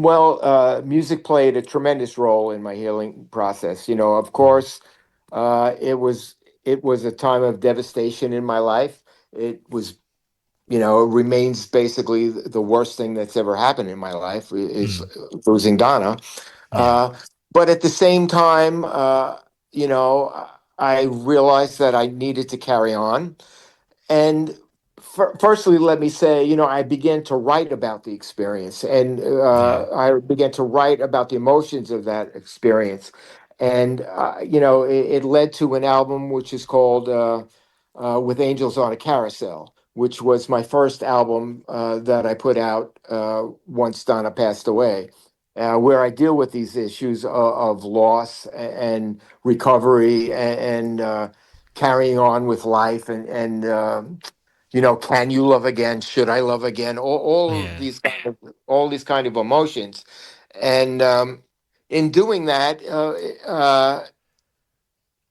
Well, music played a tremendous role in my healing process. Of Mm. course, it was a time of devastation in my life. It was, it remains basically the worst thing that's ever happened in my life is Mm. losing Donna. Yeah. Uh, but at the same time, you know, I realized that I needed to carry on. And firstly, let me say, I began to write about the experience, and Yeah. I began to write about the emotions of that experience. And, it led to an album which is called With Angels on a Carousel, which was my first album that I put out once Donna passed away. Where I deal with these issues of loss and recovery and carrying on with life and can you love again, should I love again, all of Yeah. these kind of emotions. And in doing that,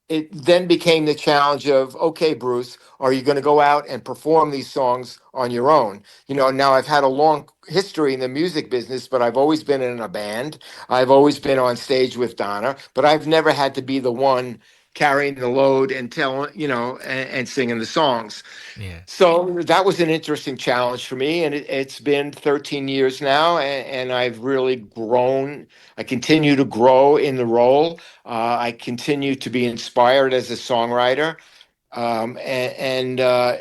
it then became the challenge of, okay, Bruce, are you going to go out and perform these songs on your own? Now I've had a long history in the music business, but I've always been in a band. I've always been on stage with Donna, but I've never had to be the one carrying the load and and singing the songs. Yeah. So that was an interesting challenge for me, and it's been 13 years now, and I've really grown. I continue to grow in the role. I continue to be inspired as a songwriter, and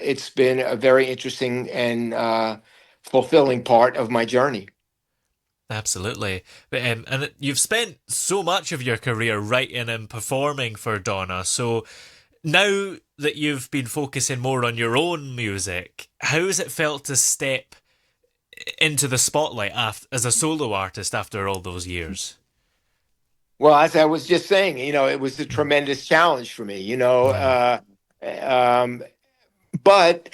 it's been a very interesting and fulfilling part of my journey. Absolutely. And you've spent so much of your career writing and performing for Donna. So now that you've been focusing more on your own music, how has it felt to step into the spotlight as a solo artist after all those years? Well, as I was just saying, it was a Mm. tremendous challenge for me. Yeah. Um, but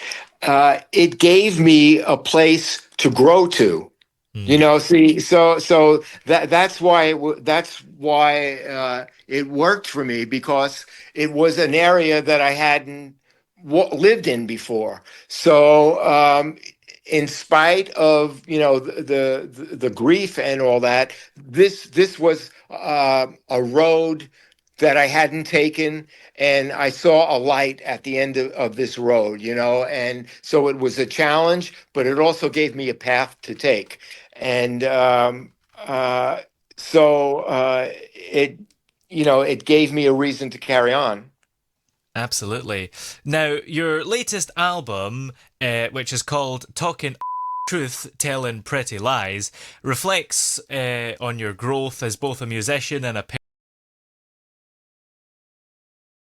it gave me a place to grow to. Mm. See, so that's why it worked for me, because it was an area that I hadn't lived in before. So, in spite of the grief and all that, this was a road that I hadn't taken, and I saw a light at the end of this road. And so it was a challenge, but it also gave me a path to take. And so it gave me a reason to carry on. Absolutely. Now, your latest album, which is called Talking Truth, Telling Pretty Lies, reflects on your growth as both a musician and a